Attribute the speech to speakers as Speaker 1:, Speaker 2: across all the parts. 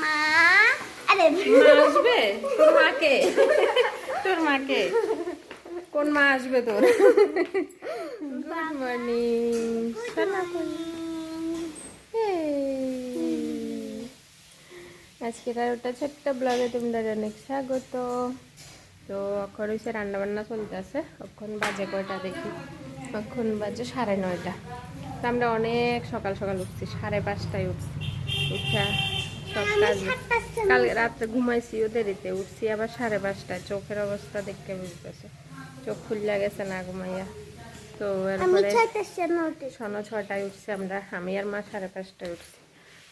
Speaker 1: মা আরে
Speaker 2: মা আসবে তোর মাকে তোর মাকে কোন মা আসবে তোর গুড মর্নিং আজকের আর ওটা ছোট্ট ব্লগে তোমরা অনেক স্বাগত। তো এখন হচ্ছে রান্না বান্না চলতেছে। এখন বাজে কয়টা দেখি, এখন বাজে 9:30। তো আমরা অনেক সকাল সকাল উঠছি, 5:30টায় উঠছি। উঠা সব কাজ, কাল রাত্রে ঘুমাইছিও দেরিতে, উঠছি আবার 5:30টায়। চোখের অবস্থা দেখতে বুঝতেছে, চোখ খুললে গেছে না ঘুমাইয়া। তো এরপরে 6:30টায় উঠছি আমরা, আমি আর মা 5:30টায় উঠছি।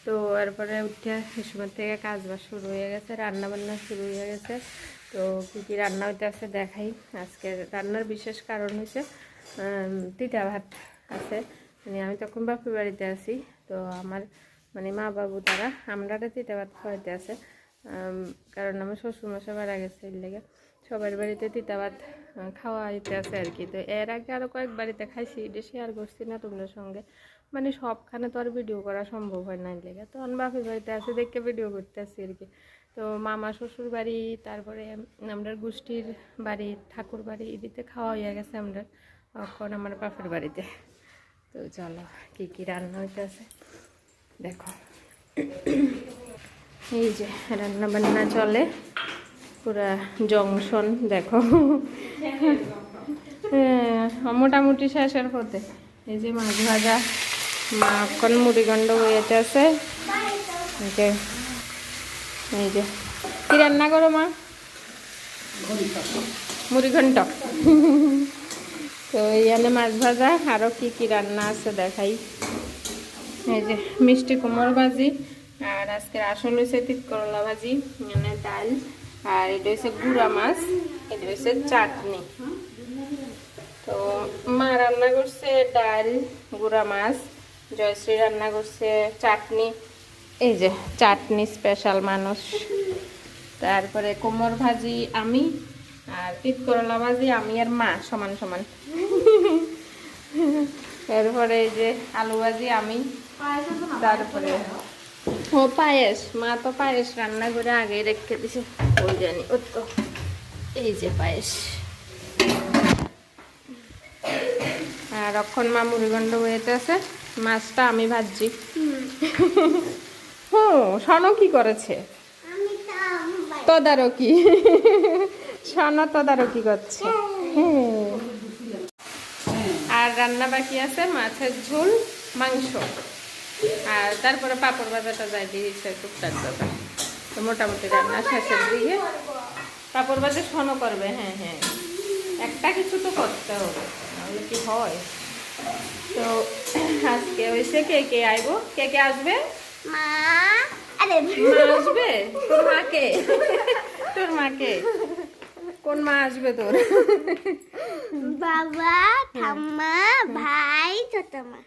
Speaker 2: তো এরপরে উঠে এই সময় থেকে কাজ বাজ শুরু হয়ে গেছে, রান্না বান্না শুরু হয়ে গেছে। তো কী কী রান্না হইতে আছে দেখাই। আজকে রান্নার বিশেষ কারণ হচ্ছে তিতা ভাত আছে। মানে আমি তখন বাপের বাড়িতে আছি, তো আমার মানে মা বাবু তারা আমরা তিতা ভাত খাওয়াইতে আছে। কারণ আমার শ্বশুরমশাই মারা গেছে, এর লেগে সবার বাড়িতে তিতা ভাত খাওয়াইতে আছে আর কি। তো এর আগে আরও কয়েক বাড়িতে খাইছি, এটা শেয়ার করছি না তোমাদের সঙ্গে। মানে সবখানে তো আর ভিডিও করা সম্ভব হয় না, এর লেগে তো আমি বাপের বাড়িতে আছে দেখে ভিডিও করতে আসি আর কি। তো মামা শ্বশুর বাড়ি, তারপরে আমরা গোষ্ঠীর বাড়ি, ঠাকুর বাড়ি, এদিকে খাওয়া হয়ে গেছে আমরা, এখন আমার বাপের বাড়িতে। তো চলো কী কী রান্না হইতেছে দেখো। এই যে রান্না বান্না চলে, পুরা জংশন দেখো। হ্যাঁ মোটামুটি শেষের পথে। এই যে মাছ ভাজা, মা এখন মুড়িগণ্ড হয়েতে আছে। এই যে কি রান্না করো মা? মুড়িঘণ্ট। তো এইখানে মাছ ভাজা, আরও কি কি রান্না আছে দেখাই। এই যে মিষ্টি কুমড় ভাজি, আর আজকের আসল হয়েছে তিত করলা ভাজি, মানে ডাল, আর এটা হচ্ছে গুঁড়া মাছ, এটা হচ্ছে চাটনি। তো মা রান্না করছে ডাল, গুঁড়া মাছ, জয়শ্রী রান্না করছে চাটনি। এই যে চাটনি স্পেশাল মানুষ। তারপরে কুমড় ভাজি আমি, আর তিত করলা ভাজি আমি আর মা সমান সমান। এরপরে এই যে আলু ভাজি আমি। তারপরে ও পায়েস, মা তো পায়েস রান্না করে আগেই রেখে দিছে, ওই জানি ও তো। এই যে পায়েস। আর এখন মা মুড়িগণ্ড হয়েতে আছে, মাছটা আমি ভাজছি। হুম সনো কি করেছে? তদারকি। সনো তদারকি করছে। আর রান্না বাকি আছে মাছের ঝোল, মাংস, আর তারপরে পাঁপড় ভাজাটা যাই দিয়েছে টুকটাক দাদা। তো মোটামুটি রান্না শেষের দিকে। পাঁপড় ভাজা সনো করবে, হ্যাঁ হ্যাঁ একটা কিছু তো করতে হবে, নাহলে কি হয়। তো আজকে হয়েছে কে কে আইব, কে কে আসবে?
Speaker 1: মা আরে
Speaker 2: মা আসবে তোর মাকে তোর মাকে কোন মা আসবে তোর?
Speaker 1: বাবা, ঠাম্মা, ভাই, ছোট মা।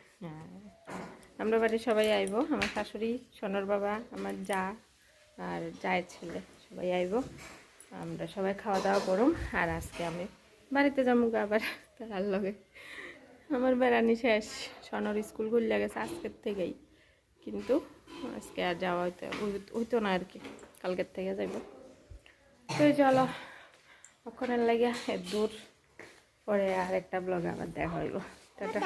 Speaker 2: আমরা বাড়ির সবাই আইব, আমার শাশুড়ি, সোনার বাবা, আমার যা আর জায়ের ছেলে সবাই আইব। আমরা সবাই খাওয়া দাওয়া করুম। আর আজকে আমি বাড়িতে যাবো আবার তার লগে। আমার বেড়ানি শেষ, সোনার স্কুল খুলে গেছে আজকের থেকেই, কিন্তু আজকে আর যাওয়া হইতো না আর কি, কালকের থেকে যাইব। তো চলো ওখানে লাগে দূর, পরে আর একটা ব্লগে আবার দেখা হইব। টাটা।